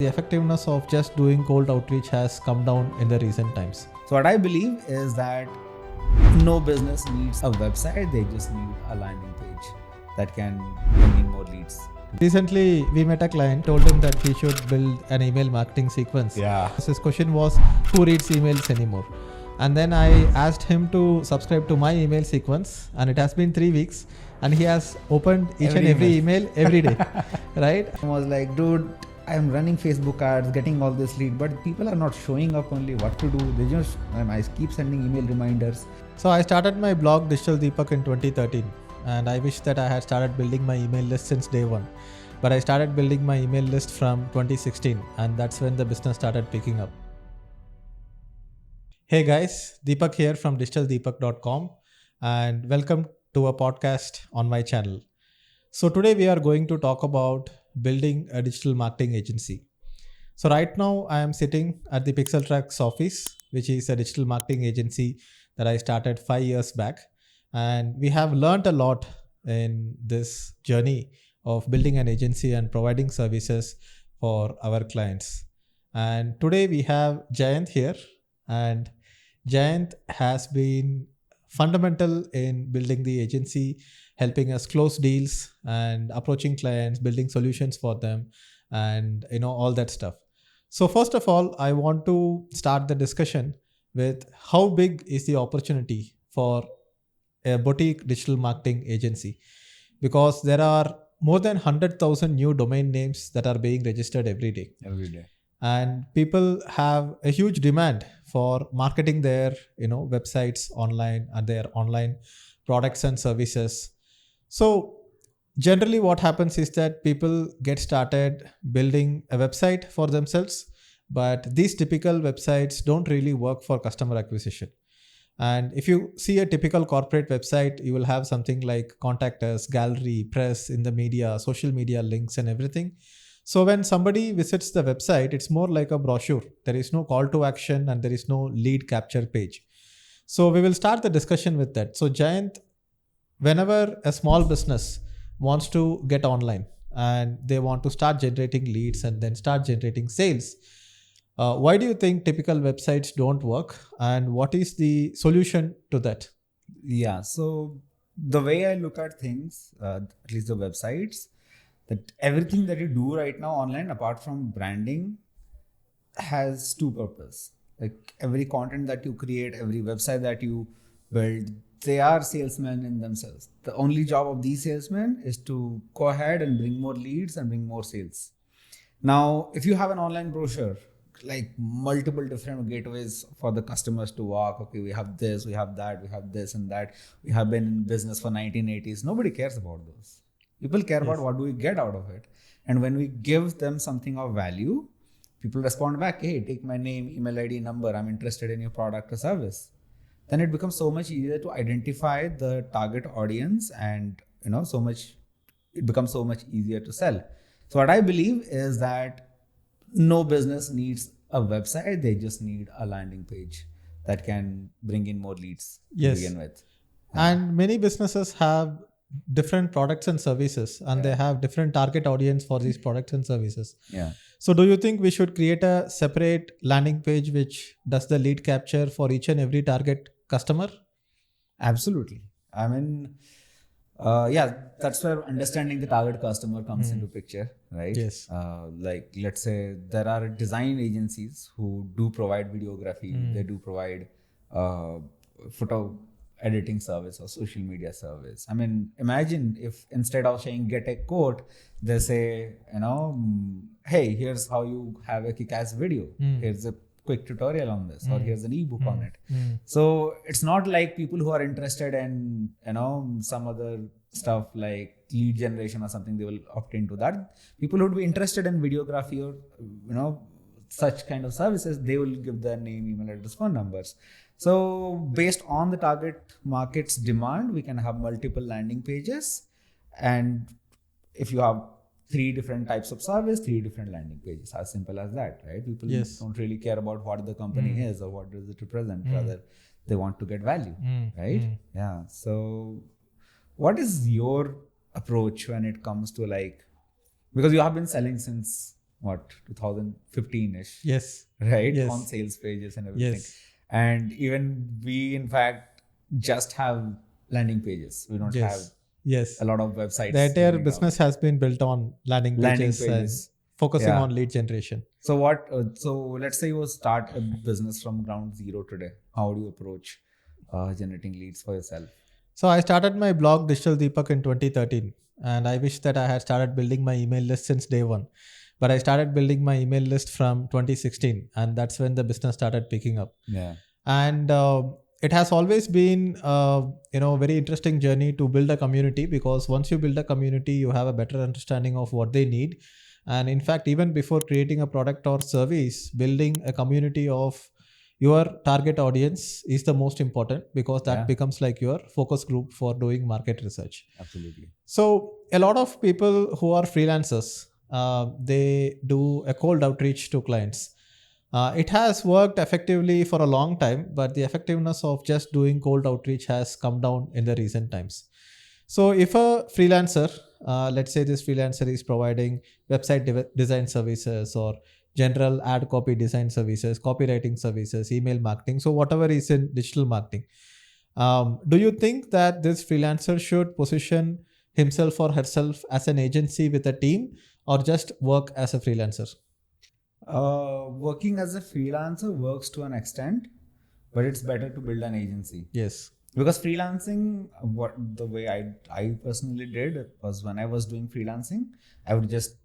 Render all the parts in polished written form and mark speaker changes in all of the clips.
Speaker 1: The effectiveness of just doing cold outreach has come down in the recent times.
Speaker 2: So what I believe is that no business needs a website, they just need a landing page that can bring in more leads.
Speaker 1: Recently, we met a client, told him that he should build an email marketing sequence.
Speaker 2: Yeah.
Speaker 1: His question was, who reads emails anymore? And then I asked him to subscribe to my email sequence, and it has been 3 weeks, and he has opened each and every email every day, right?
Speaker 2: I was like, dude, I'm running Facebook ads, getting all this lead, but people are not showing up only what to do. They just, I keep sending email reminders.
Speaker 1: So I started my blog Digital Deepak in 2013, and I wish that I had started building my email list since day one. But I started building my email list from 2016, and that's when the business started picking up. Hey guys, Deepak here from digitaldeepak.com, and welcome to a podcast on my channel. So today we are going to talk about building a digital marketing agency. So right now I am sitting at the Pixeltrack's office, which is a digital marketing agency that I started 5 years back. And we have learned a lot in this journey of building an agency and providing services for our clients. And today we have Jayant here, and Jayant has been fundamental in building the agency, helping us close deals and approaching clients, building solutions for them, and all that stuff. So first of all, I want to start the discussion with how big is the opportunity for a boutique digital marketing agency, because there are more than 100,000 new domain names that are being registered every day. And people have a huge demand for marketing their websites online and their online products and services. So generally what happens is that people get started building a website for themselves, but these typical websites don't really work for customer acquisition. And if you see a typical corporate website, you will have something like contact us, gallery, press, in the media, social media links and everything. So when somebody visits the website, it's more like a brochure. There is no call to action and there is no lead capture page. So we will start the discussion with that. So Jayant, whenever a small business wants to get online and they want to start generating leads and then start generating sales, why do you think typical websites don't work, and what is the solution to that?
Speaker 2: Yeah, so the way I look at things, at least the websites, that everything that you do right now online, apart from branding, has two purposes. Like every content that you create, every website that you build, they are salesmen in themselves. The only job of these salesmen is to go ahead and bring more leads and bring more sales. Now, if you have an online brochure, like multiple different gateways for the customers to walk, okay, we have this, we have that, we have this and that, we have been in business for 1980s. Nobody cares about those. People care about what do we get out of it. And when we give them something of value, people respond back, hey, take my name, email ID, number, I'm interested in your product or service. Then it becomes so much easier to identify the target audience, and it becomes so much easier to sell. So what I believe is that no business needs a website, they just need a landing page that can bring in more leads to begin with.
Speaker 1: And many businesses have different products and services, and they have different target audience for these products and services. So do you think we should create a separate landing page which does the lead capture for each and every target customer?
Speaker 2: Absolutely. I mean, that's where understanding the target customer comes into picture, right?
Speaker 1: Yes.
Speaker 2: Like let's say there are design agencies who do provide videography, they do provide photo editing service or social media service. I mean, imagine if instead of saying get a quote, they say, hey, here's how you have a kick-ass video. Here's a quick tutorial on this, or here's an ebook on it. So it's not like people who are interested in, some other stuff like lead generation or something, they will opt into that. People who would be interested in videography or, such kind of services, they will give their name, email address, phone numbers. So based on the target market's demand, we can have multiple landing pages. And if you have 3 different types of service, 3 different landing pages, as simple as that, right? People don't really care about what the company is or what does it represent. Rather, they want to get value, right? Yeah. So what is your approach when it comes to because you have been selling since what, 2015-ish,
Speaker 1: Yes.
Speaker 2: right?
Speaker 1: Yes.
Speaker 2: On sales pages and everything.
Speaker 1: Yes.
Speaker 2: And even we, in fact, just have landing pages. We don't have
Speaker 1: Yes. Yes.
Speaker 2: a lot of
Speaker 1: The
Speaker 2: websites
Speaker 1: entire
Speaker 2: running out.
Speaker 1: business has been built on landing
Speaker 2: Landing
Speaker 1: pages and
Speaker 2: pages.
Speaker 1: focusing
Speaker 2: Yeah.
Speaker 1: on lead generation.
Speaker 2: So so let's say you start a business from ground zero today. How do you approach generating leads for yourself?
Speaker 1: So I started my blog Digital Deepak in 2013, and I wish that I had started building my email list since day one. But I started building my email list from 2016, and that's when the business started picking up.
Speaker 2: Yeah.
Speaker 1: And it has always been very interesting journey to build a community, because once you build a community, you have a better understanding of what they need. And in fact, even before creating a product or service, building a community of your target audience is the most important, because that
Speaker 2: Yeah.
Speaker 1: becomes like your focus group for doing market research.
Speaker 2: Absolutely.
Speaker 1: So a lot of people who are freelancers, they do a cold outreach to clients. It has worked effectively for a long time, but the effectiveness of just doing cold outreach has come down in the recent times. So if a freelancer, let's say this freelancer is providing website design services, or general ad copy design services, copywriting services, email marketing, so whatever is in digital marketing, do you think that this freelancer should position himself or herself as an agency with a team, or just work as a freelancer?
Speaker 2: Working as a freelancer works to an extent, but it's better to build an agency.
Speaker 1: Yes.
Speaker 2: Because freelancing, what the way I personally did was, when I was doing freelancing, I would just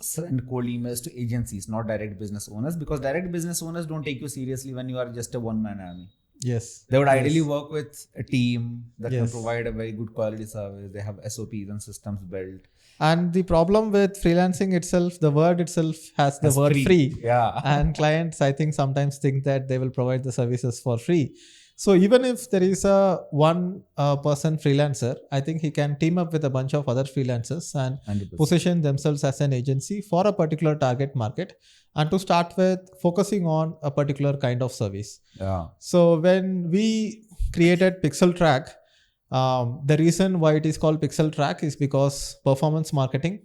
Speaker 2: send cold emails to agencies, not direct business owners, because direct business owners don't take you seriously when you are just a one-man army.
Speaker 1: Yes.
Speaker 2: They would ideally
Speaker 1: Yes.
Speaker 2: work with a team that can
Speaker 1: Yes.
Speaker 2: provide a very good quality service. They have SOPs and systems built.
Speaker 1: And the problem with freelancing itself, the word itself has the
Speaker 2: That's
Speaker 1: word free.
Speaker 2: Yeah.
Speaker 1: And clients, I think, sometimes think that they will provide the services for free. So even if there is a one person freelancer, I think he can team up with a bunch of other freelancers and
Speaker 2: 100%.
Speaker 1: position themselves as an agency for a particular target market, and to start with focusing on a particular kind of service.
Speaker 2: Yeah.
Speaker 1: So when we created Pixel Track, the reason why it is called Pixel Track is because performance marketing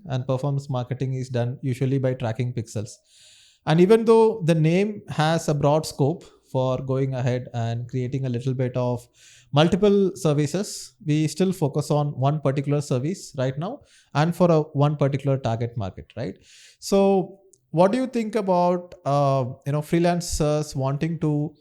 Speaker 1: is done usually by tracking pixels. And even though the name has a broad scope for going ahead and creating a little bit of multiple services, we still focus on one particular service right now, and for a one particular target market, right? So what do you think about freelancers wanting to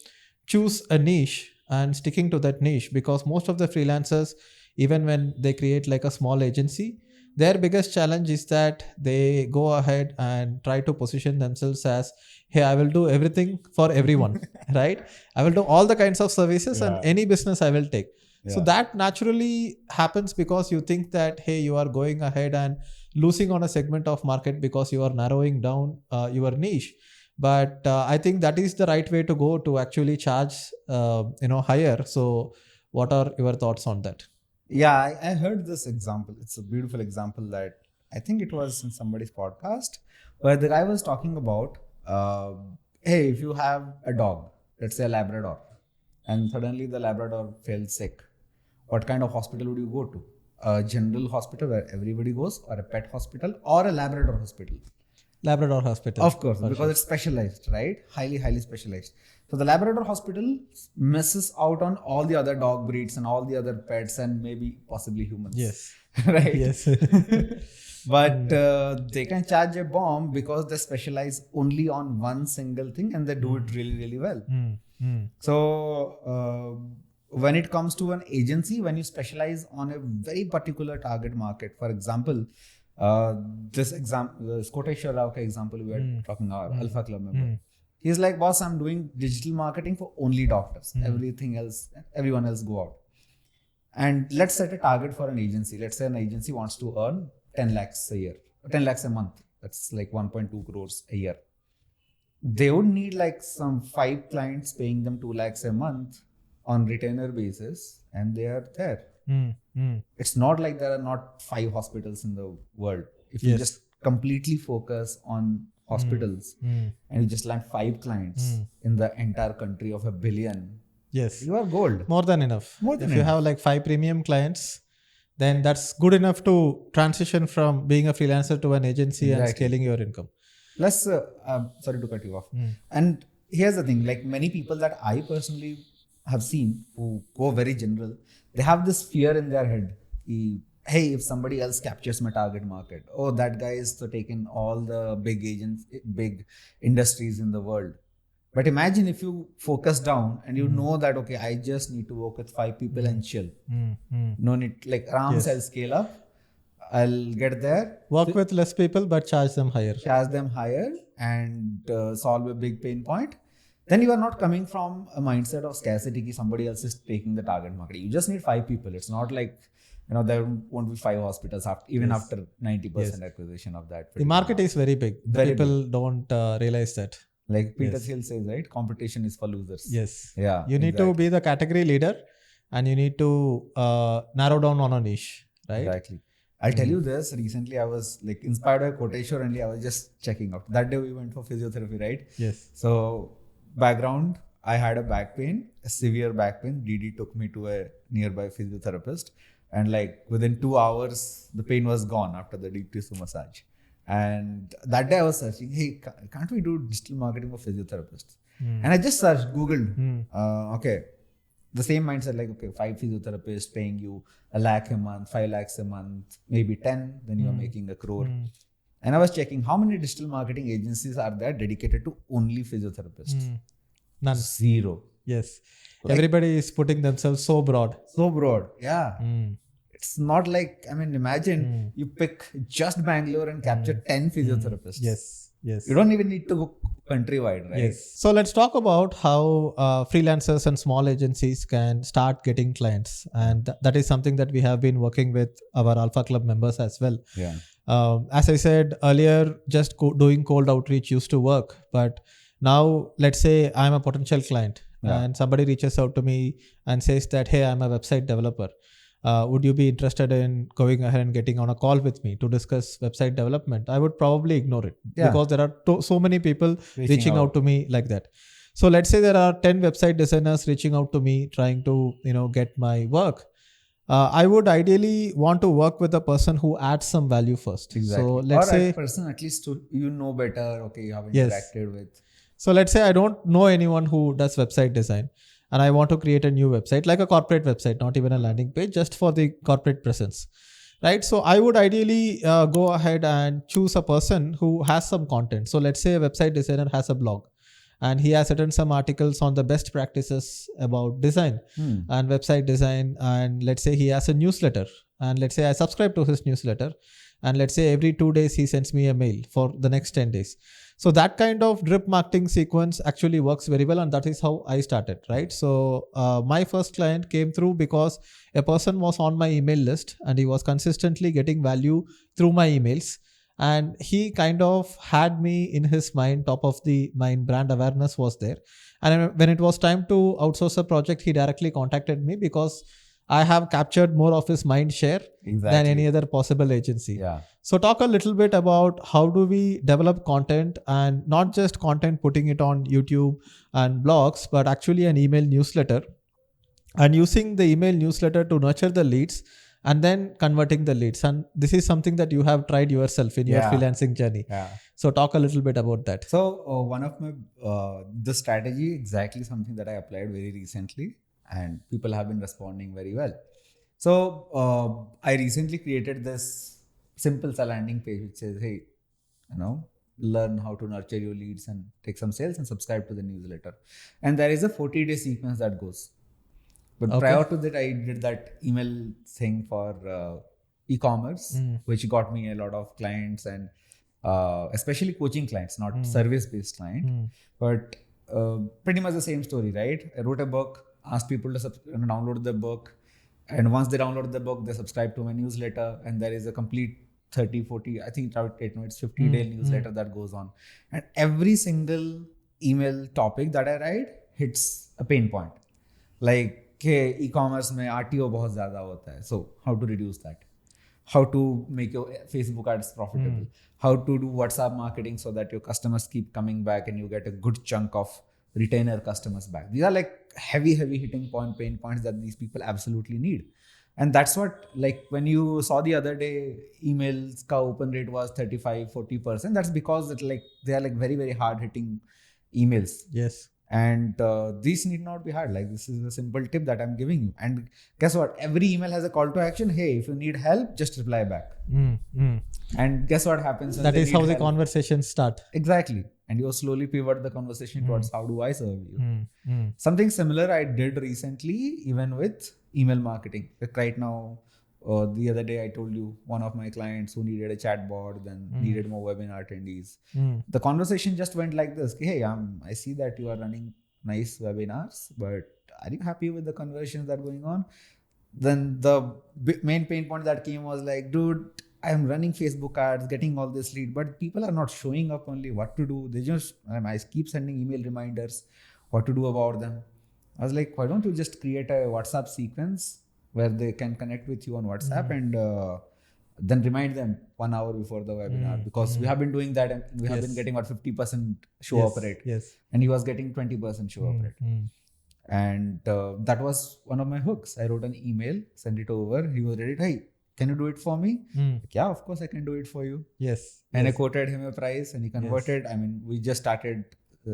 Speaker 1: choose a niche and sticking to that niche? Because most of the freelancers, even when they create like a small agency, their biggest challenge is that they go ahead and try to position themselves as, hey, I will do everything for everyone. Right? I will do all the kinds of services, and
Speaker 2: Yeah.
Speaker 1: any business I will take. So
Speaker 2: Yeah.
Speaker 1: that naturally happens because you think that, hey, you are going ahead and losing on a segment of market because you are narrowing down your niche. But I think that is the right way to go, to actually charge higher. So what are your thoughts on that?
Speaker 2: Yeah, I heard this example. It's a beautiful example that I think it was in somebody's podcast, where the guy was talking about, hey, if you have a dog, let's say a Labrador, and suddenly the Labrador fell sick, what kind of hospital would you go to? A general hospital where everybody goes, or a pet hospital, or a Labrador hospital?
Speaker 1: Labrador Hospital.
Speaker 2: Of course,
Speaker 1: for
Speaker 2: because
Speaker 1: sure.
Speaker 2: it's specialized, right? Highly, highly specialized. So the Labrador hospital misses out on all the other dog breeds and all the other pets and maybe possibly humans.
Speaker 1: Yes.
Speaker 2: Right?
Speaker 1: Yes.
Speaker 2: But they can charge a bomb because they specialize only on one single thing and they do it really, really well. So when it comes to an agency, when you specialize on a very particular target market, for example, this Koteshwar Rao example we were talking about, Alpha Club member. He's like, boss, I'm doing digital marketing for only doctors. Everything else, everyone else go out. And let's set a target for an agency. Let's say an agency wants to earn 10 lakhs a year, 10 lakhs a month. That's like 1.2 crores a year. They would need like some 5 clients paying them 2 lakhs a month on retainer basis, and they are there. It's not like there are not 5 hospitals in the world. If you
Speaker 1: Yes.
Speaker 2: just completely focus on hospitals and you just land 5 clients in the entire country of 1 billion,
Speaker 1: Yes.
Speaker 2: you are gold.
Speaker 1: More than enough.
Speaker 2: More than
Speaker 1: If you
Speaker 2: enough.
Speaker 1: have like 5 premium clients, then that's good enough to transition from being a freelancer to an agency and
Speaker 2: Exactly.
Speaker 1: scaling your income.
Speaker 2: Plus, sorry to cut you off.
Speaker 1: Mm.
Speaker 2: And here's the thing: like many people that I personally have seen who go very general, they have this fear in their head. Hey, if somebody else captures my target market, oh, that guy is so taking all the big agents, big industries in the world. But imagine if you focus down and you know that, okay, I just need to work with 5 people and chill. No need, like Rams, I'll scale up. I'll get there,
Speaker 1: Work with less people, but charge them higher.
Speaker 2: charge them higher, and solve a big pain point. Then you are not coming from a mindset of scarcity ki somebody else is taking the target market. You just need 5 people. It's not like, there won't be 5 hospitals after 90% acquisition of that.
Speaker 1: The market is very big.
Speaker 2: Very
Speaker 1: People don't realize that.
Speaker 2: Like Peter Thiel says, right? Competition is for losers.
Speaker 1: Yes.
Speaker 2: Yeah.
Speaker 1: You need to be the category leader, and you need to narrow down on a niche, right?
Speaker 2: Exactly. I'll tell you this. Recently, I was like inspired by quotation only. I was just checking out. That day we went for physiotherapy, right?
Speaker 1: Yes.
Speaker 2: So background, I had a back pain, a severe back pain. DD took me to a nearby physiotherapist, and like within 2 hours, the pain was gone after the deep tissue massage. And that day I was searching, hey, can't we do digital marketing for physiotherapists? And I just searched, Googled, okay, the same mindset, like, okay, 5 physiotherapists paying you 1 lakh a month, 5 lakhs a month, maybe 10, then you're making 1 crore. And I was checking how many digital marketing agencies are there dedicated to only physiotherapists.
Speaker 1: None.
Speaker 2: 0.
Speaker 1: Yes. Everybody is putting themselves so broad.
Speaker 2: So broad. Yeah. It's not like, imagine you pick just Bangalore and capture 10 physiotherapists.
Speaker 1: Yes.
Speaker 2: You don't even need to go countrywide, right?
Speaker 1: Yes. So let's talk about how freelancers and small agencies can start getting clients. And that is something that we have been working with our Alpha Club members as well.
Speaker 2: Yeah.
Speaker 1: As I said earlier, just doing cold outreach used to work. But now, let's say I'm a potential client and somebody reaches out to me and says that, hey, I'm a website developer. Would you be interested in going ahead and getting on a call with me to discuss website development? I would probably ignore it because there are so many people reaching out to me like that. So let's say there are 10 website designers reaching out to me trying to get my work. I would ideally want to work with a person who adds some value first.
Speaker 2: Exactly.
Speaker 1: So let's say
Speaker 2: a person at least you know better. Okay, you have interacted with.
Speaker 1: So let's say I don't know anyone who does website design, and I want to create a new website, like a corporate website, not even a landing page, just for the corporate presence, right? So I would ideally go ahead and choose a person who has some content. So let's say a website designer has a blog, and he has written some articles on the best practices about design and website design. And let's say he has a newsletter, and let's say I subscribe to his newsletter, and let's say every 2 days he sends me a mail for the next 10 days. So that kind of drip marketing sequence actually works very well, and that is how I started, right? So my first client came through because a person was on my email list and he was consistently getting value through my emails, and he kind of had me in his mind, top of the mind, brand awareness was there. And when it was time to outsource a project, he directly contacted me because I have captured more of his mind share than any other possible agency.
Speaker 2: Yeah.
Speaker 1: So talk a little bit about how do we develop content, and not just content putting it on YouTube and blogs, but actually an email newsletter, and using the email newsletter to nurture the leads and then converting the leads. And this is something that you have tried yourself in your freelancing journey.
Speaker 2: Yeah.
Speaker 1: So talk a little bit about that.
Speaker 2: So one of my, the strategy, exactly something that I applied very recently, and people have been responding very well. So I recently created this simple landing page which says, hey, learn how to nurture your leads and take some sales and subscribe to the newsletter. And there is a 40-day sequence that goes. But prior to that, I did that email thing for e-commerce, which got me a lot of clients, and especially coaching clients, not service-based client. But pretty much the same story, right? I wrote a book, asked people to download the book, and once they download the book, they subscribe to my newsletter, and there is a complete 30-40, I think it's 50-day newsletter that goes on, and every single email topic that I write hits a pain point, like e-commerce mein RTO bahut zyada hota hai, so how to reduce that, how to make your Facebook ads profitable, how to do WhatsApp marketing so that your customers keep coming back and you get a good chunk of retainer customers back. These are like heavy hitting pain points that these people absolutely need. And that's what, like when you saw the other day, emails ka open rate was 35-40%. That's because they are like very, very hard hitting emails.
Speaker 1: Yes.
Speaker 2: And these need not be hard. Like this is a simple tip that I'm giving you. And guess what? Every email has a call to action. Hey, if you need help, just reply back. And guess what happens?
Speaker 1: That is how the conversations start.
Speaker 2: Exactly. And you slowly pivot the conversation towards how do I serve you? Something similar I did recently, even with email marketing. Like right now, the other day I told you one of my clients who needed a chatbot, then needed more webinar attendees. The conversation just went like this. Hey, I see that you are running nice webinars, but are you happy with the conversions that are going on? Then the main pain point that came was like, dude, I'm running Facebook ads, getting all this lead, but people are not showing up only. What to do? They just, I keep sending email reminders, what to do about them. I was like, why don't you just create a WhatsApp sequence where they can connect with you on WhatsApp and then remind them 1 hour before the webinar, because we have been doing that and we have been getting what 50% show up rate.
Speaker 1: Yes.
Speaker 2: And he was getting 20% show up rate. And that was one of my hooks. I wrote an email, sent it over. He was ready. Hey, can you do it for me? Like, yeah, of course I can do it for you.
Speaker 1: Yes.
Speaker 2: And I quoted him a price and he converted. Yes. I mean, we just started,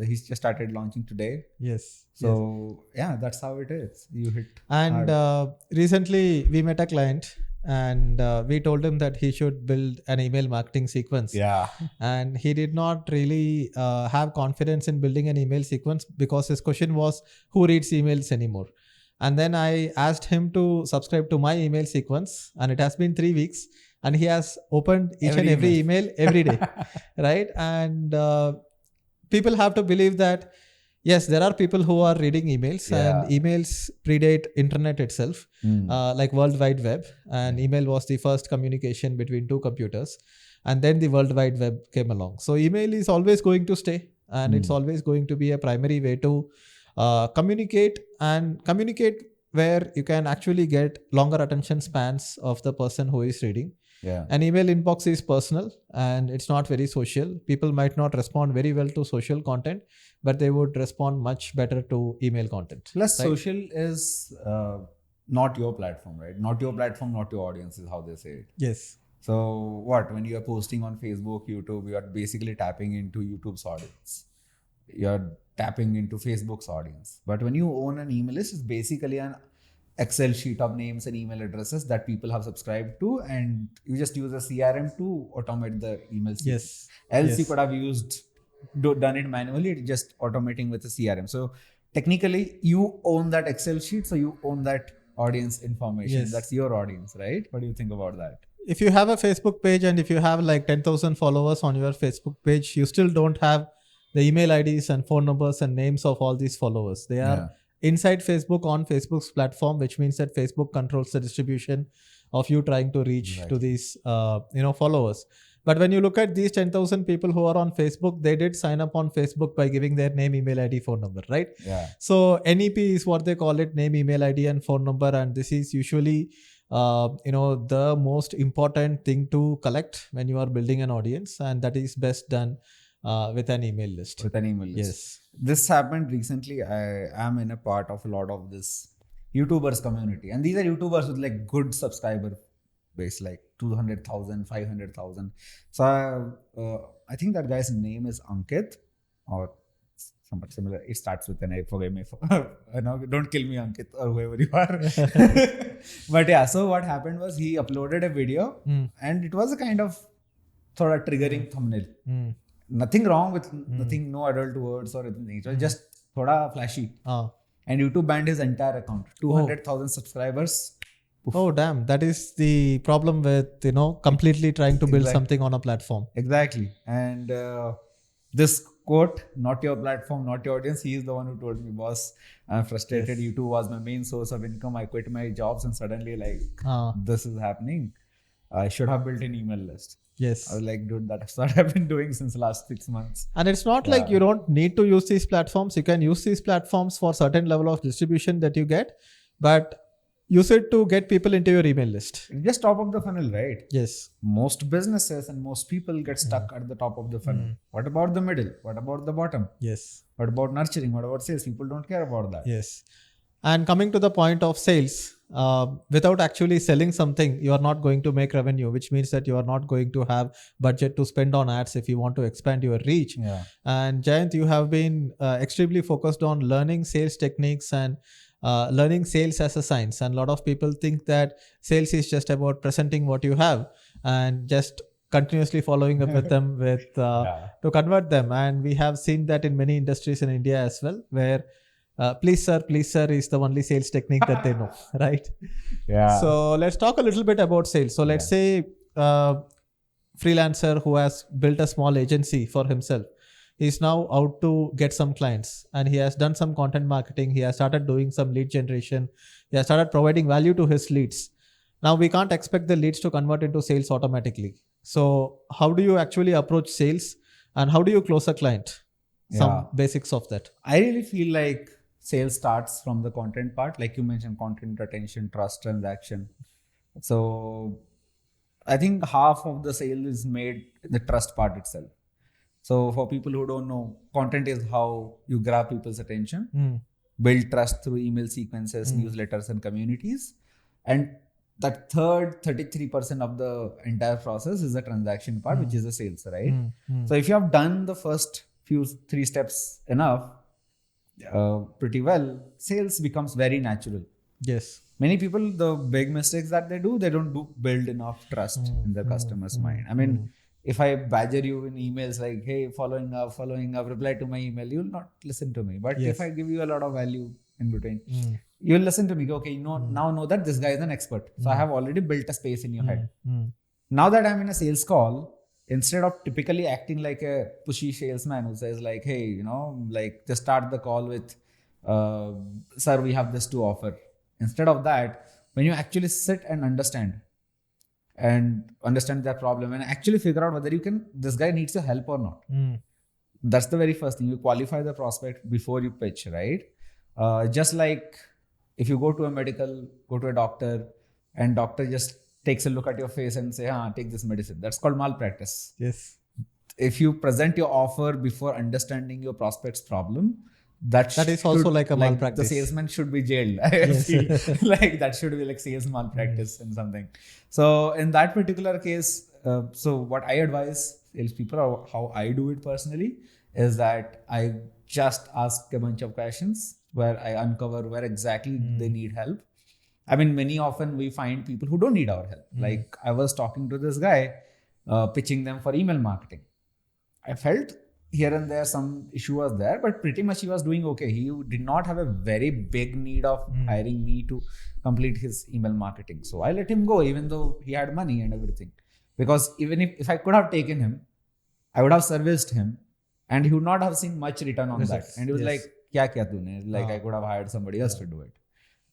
Speaker 2: he's just started launching today.
Speaker 1: Yes.
Speaker 2: So yeah, that's how it is. You hit.
Speaker 1: And recently we met a client and we told him that he should build an email marketing sequence.
Speaker 2: Yeah.
Speaker 1: And he did not really have confidence in building an email sequence because his question was, who reads emails anymore? And then I asked him to subscribe to my email sequence, and it has been 3 weeks and he has opened each and every email every day. Right. And people have to believe that, yes, there are people who are reading emails and emails predate internet itself, like World Wide Web. And email was the first communication between two computers. And then the World Wide Web came along. So email is always going to stay, and it's always going to be a primary way to communicate where you can actually get longer attention spans of the person who is reading.
Speaker 2: Yeah.
Speaker 1: An email inbox is personal and it's not very social. People might not respond very well to social content, but they would respond much better to email content.
Speaker 2: Plus, right? Social is not your platform, right? Not your platform, not your audience is how they say it.
Speaker 1: Yes.
Speaker 2: So what, when you are posting on Facebook, YouTube, you are basically tapping into YouTube's audience. You're tapping into Facebook's audience. But when you own an email list, it's basically an Excel sheet of names and email addresses that people have subscribed to, and you just use a CRM to automate the email sequence.
Speaker 1: Yes.
Speaker 2: Else you could have done it manually, just automating with a CRM. So technically you own that Excel sheet, so you own that audience information. Yes. That's your audience, right? What do you think about that?
Speaker 1: If you have a Facebook page and if you have like 10,000 followers on your Facebook page, you still don't have the email IDs and phone numbers and names of all these followers. They are inside Facebook on Facebook's platform, which means that Facebook controls the distribution of you trying to reach to these followers. But when you look at these 10,000 people who are on Facebook, they did sign up on Facebook by giving their name, email ID, phone number, right?
Speaker 2: Yeah.
Speaker 1: So NEP is what they call it, name, email ID and phone number. And this is usually the most important thing to collect when you are building an audience, and that is best done with an email list.
Speaker 2: With an email list.
Speaker 1: Yes.
Speaker 2: This happened recently. I am in a part of a lot of this YouTubers community. And these are YouTubers with like good subscriber base, like 200,000, 500,000. So I think that guy's name is Ankit or somewhat similar. It starts with an A. Forgive me. Don't kill me, Ankit, or whoever you are. But yeah, so what happened was he uploaded a video and it was a kind of sort of triggering thumbnail. Nothing wrong with nothing, no adult words or anything. It was just thoda flashy. And YouTube banned his entire account. 200,000 subscribers.
Speaker 1: Oof. Oh, damn. That is the problem with, completely trying to build something on a platform.
Speaker 2: Exactly. And this quote, not your platform, not your audience. He is the one who told me, boss, I'm frustrated. Yes. YouTube was my main source of income. I quit my jobs and suddenly this is happening. I should have built an email list.
Speaker 1: Yes.
Speaker 2: I was like, dude, that's what I've been doing since the last 6 months.
Speaker 1: And it's not like you don't need to use these platforms. You can use these platforms for certain level of distribution that you get, but use it to get people into your email list.
Speaker 2: It's just top of the funnel, right?
Speaker 1: Yes.
Speaker 2: Most businesses and most people get stuck at the top of the funnel. What about the middle? What about the bottom?
Speaker 1: Yes.
Speaker 2: What about nurturing? What about sales? People don't care about that.
Speaker 1: Yes. And coming to the point of sales, without actually selling something, you are not going to make revenue, which means that you are not going to have budget to spend on ads if you want to expand your reach.
Speaker 2: Yeah.
Speaker 1: And Jayant, you have been extremely focused on learning sales techniques and learning sales as a science. And a lot of people think that sales is just about presenting what you have and just continuously following up with them to convert them. And we have seen that in many industries in India as well, where please sir is the only sales technique that they know, right?
Speaker 2: Yeah.
Speaker 1: So let's talk a little bit about sales. So let's say freelancer who has built a small agency for himself. He's now out to get some clients and he has done some content marketing. He has started doing some lead generation. He has started providing value to his leads. Now we can't expect the leads to convert into sales automatically. So how do you actually approach sales and how do you close a client? Some basics of that.
Speaker 2: I really feel like sales starts from the content part, like you mentioned, content, attention, trust, transaction. So I think half of the sale is made the trust part itself. So for people who don't know, content is how you grab people's attention, build trust through email sequences, newsletters, and communities. And that third 33% of the entire process is the transaction part, which is the sales, right? So if you have done the first three steps enough, pretty well, sales becomes very natural.
Speaker 1: Yes.
Speaker 2: Many people, the big mistakes that they don't build enough trust in their customers' mind. I mean, if I badger you in emails like, hey, following up, reply to my email, you'll not listen to me. But if I give you a lot of value in between, you'll listen to me. Okay, now know that this guy is an expert. So I have already built a space in your head. Now that I'm in a sales call, instead of typically acting like a pushy salesman who says like, hey, like just start the call with, sir, we have this to offer. Instead of that, when you actually sit and understand their problem and actually figure out whether this guy needs your help or not. That's the very first thing. You qualify the prospect before you pitch, right? Just like if you go to a doctor and doctor just takes a look at your face and say, take this medicine. That's called malpractice.
Speaker 1: Yes.
Speaker 2: If you present your offer before understanding your prospect's problem, that
Speaker 1: is also like a malpractice.
Speaker 2: The salesman should be jailed. Like that should be like sales malpractice and something. So in that particular case, so what I advise salespeople, or how I do it personally, is that I just ask a bunch of questions where I uncover where exactly they need help. I mean, many often we find people who don't need our help. Like I was talking to this guy, pitching them for email marketing. I felt here and there some issue was there, but pretty much he was doing okay. He did not have a very big need of hiring me to complete his email marketing. So I let him go, even though he had money and everything. Because even if I could have taken him, I would have serviced him and he would not have seen much return on that. And he was like, kya tune? Like I could have hired somebody else to do it.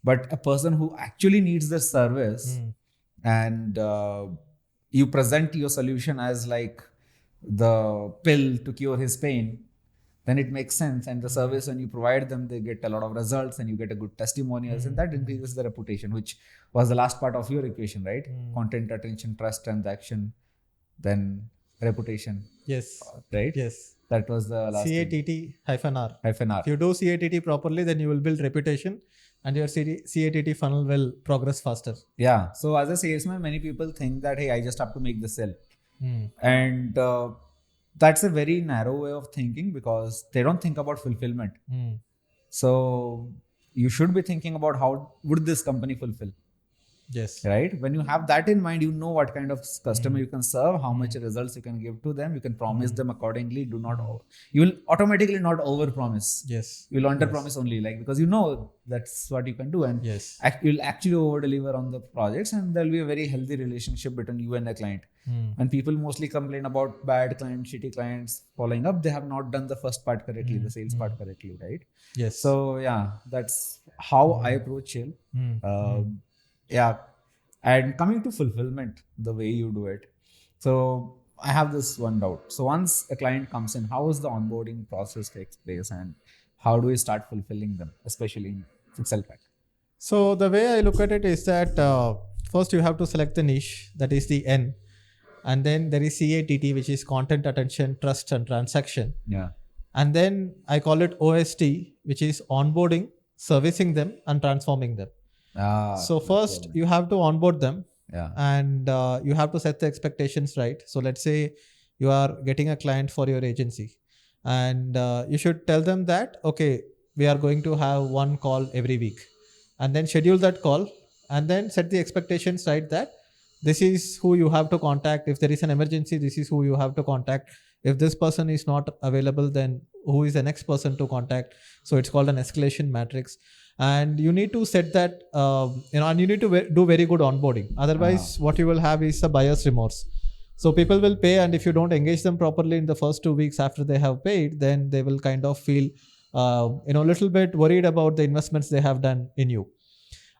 Speaker 2: But a person who actually needs the service and you present your solution as like the pill to cure his pain, then it makes sense. And the service, when you provide them, they get a lot of results and you get a good testimonials and that increases the reputation, which was the last part of your equation, right? Content, attention, trust, transaction, then reputation.
Speaker 1: Yes.
Speaker 2: Right?
Speaker 1: Yes.
Speaker 2: That was the last
Speaker 1: CATT-R.
Speaker 2: -R.
Speaker 1: If you do CATT properly, then you will build reputation and your CATT funnel will progress faster.
Speaker 2: Yeah. So as a salesman, many people think that, hey, I just have to make the sale. And that's a very narrow way of thinking because they don't think about fulfillment. So you should be thinking about how would this company fulfill.
Speaker 1: Yes.
Speaker 2: Right. When you have that in mind, you know what kind of customer you can serve, how much results you can give to them. You can promise them accordingly. You will automatically not over promise.
Speaker 1: Yes.
Speaker 2: You'll under promise only, like, because you know that's what you can do. And you'll actually over deliver on the projects and there'll be a very healthy relationship between you and the client. And people mostly complain about bad clients, shitty clients following up. They have not done the first part correctly, the sales part correctly, right?
Speaker 1: Yes.
Speaker 2: So yeah, that's how I approach sale. Yeah. And coming to fulfillment, the way you do it. So I have this one doubt. So once a client comes in, how is the onboarding process takes place and how do we start fulfilling them, especially in Excel Pack?
Speaker 1: So the way I look at it is that first you have to select the niche, that is the N. And then there is CATT, which is content, attention, trust, and transaction.
Speaker 2: Yeah.
Speaker 1: And then I call it OST, which is onboarding, servicing them, and transforming them. So
Speaker 2: that's
Speaker 1: first
Speaker 2: what-
Speaker 1: you have to onboard them,
Speaker 2: yeah.
Speaker 1: and you have to set the expectations right. So let's say you are getting a client for your agency, and you should tell them that, okay, we are going to have one call every week, and then schedule that call, and then set the expectations right, that this is who you have to contact. If there is an emergency, this is who you have to contact. If this person is not available, then who is the next person to contact? So it's called an escalation matrix, and you need to set that, and you need to do very good onboarding. Otherwise what you will have is a buyer's remorse. So people will pay, and if you don't engage them properly in the first 2 weeks after they have paid, then they will kind of feel a little bit worried about the investments they have done in you.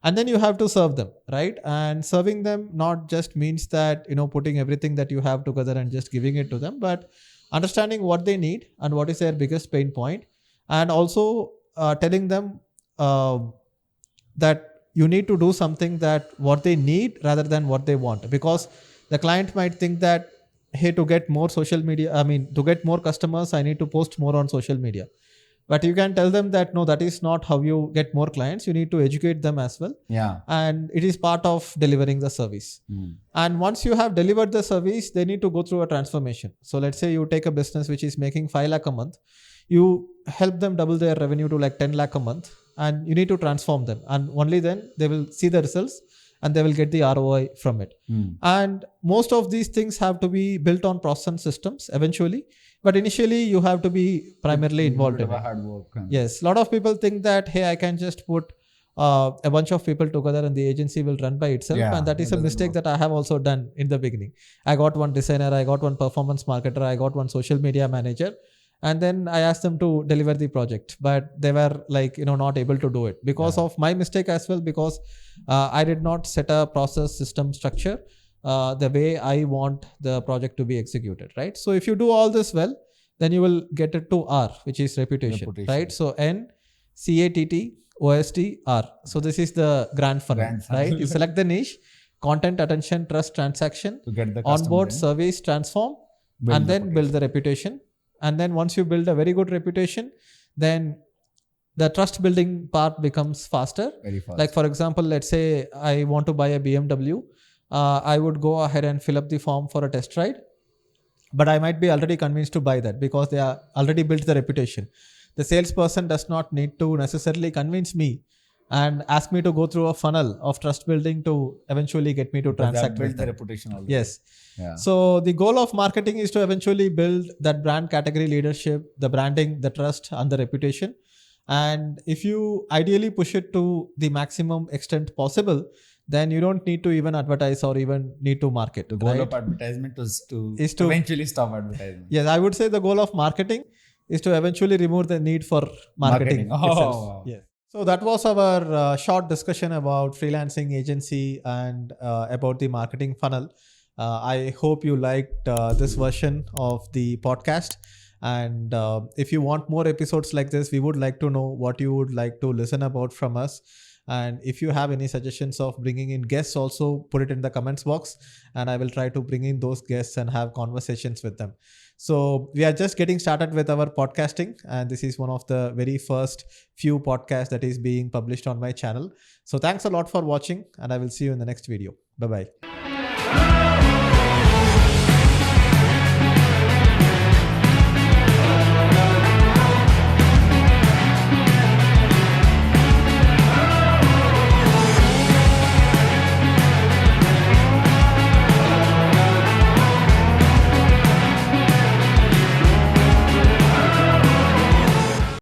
Speaker 1: And then you have to serve them, right? And serving them not just means that putting everything that you have together and just giving it to them, but understanding what they need and what is their biggest pain point, and also telling them uh, that you need to do something that what they need rather than what they want. Because the client might think that, hey, to get more social media, to get more customers, I need to post more on social media. But you can tell them that no, that is not how you get more clients. You need to educate them as well,
Speaker 2: Yeah.
Speaker 1: and it is part of delivering the service. And once you have delivered the service, they need to go through a transformation. So let's say you take a business which is making 5 lakh a month, you help them double their revenue to like 10 lakh a month, and you need to transform them, and only then they will see the results and they will get the ROI from it. And most of these things have to be built on process and systems eventually, but initially you have to be primarily involved in it.
Speaker 2: Hard work.
Speaker 1: Yes, a lot of people think that, hey, I can just put a bunch of people together and the agency will run by itself.
Speaker 2: Yeah,
Speaker 1: And that is
Speaker 2: that
Speaker 1: a
Speaker 2: doesn't
Speaker 1: mistake
Speaker 2: work.
Speaker 1: that I have also done in the beginning. I got one designer, I got one performance marketer, I got one social media manager, and then I asked them to deliver the project, but they were like, not able to do it because of my mistake as well, because I did not set a process, system, structure the way I want the project to be executed, right? So if you do all this well, then you will get it to R, which is reputation. Right? So NCATTOSTR. So this is the grand funnel, right? You select the niche, content, attention, trust, transaction,
Speaker 2: To get the
Speaker 1: onboard,
Speaker 2: customers in,
Speaker 1: service, transform,
Speaker 2: build
Speaker 1: and
Speaker 2: the
Speaker 1: then build the reputation. And then once you build a very good reputation, then the trust building part becomes faster.
Speaker 2: very fast.
Speaker 1: Like for example, let's say I want to buy a BMW. I would go ahead and fill up the form for a test ride, but I might be already convinced to buy that because they are already built the reputation. The salesperson does not need to necessarily convince me and ask me to go through a funnel of trust building to eventually get me to
Speaker 2: Because they have
Speaker 1: transact
Speaker 2: built
Speaker 1: with
Speaker 2: the
Speaker 1: them.
Speaker 2: reputation already.
Speaker 1: Yes.
Speaker 2: Yeah.
Speaker 1: So the goal of marketing is to eventually build that brand category leadership, the branding, the trust, and the reputation. And if you ideally push it to the maximum extent possible, then you don't need to even advertise or even need to market.
Speaker 2: The goal
Speaker 1: right?
Speaker 2: of advertisement is to
Speaker 1: to-
Speaker 2: eventually stop advertisement.
Speaker 1: Yes, I would say the goal of marketing is to eventually remove the need for marketing.
Speaker 2: Marketing.
Speaker 1: itself.
Speaker 2: Oh.
Speaker 1: Yes. So that was our short discussion about freelancing agency and about the marketing funnel. I hope you liked this version of the podcast. And if you want more episodes like this, we would like to know what you would like to listen about from us. And if you have any suggestions of bringing in guests, also put it in the comments box, and I will try to bring in those guests and have conversations with them. So we are just getting started with our podcasting, and this is one of the very first few podcasts that is being published on my channel. So thanks a lot for watching, and I will see you in the next video. Bye-bye.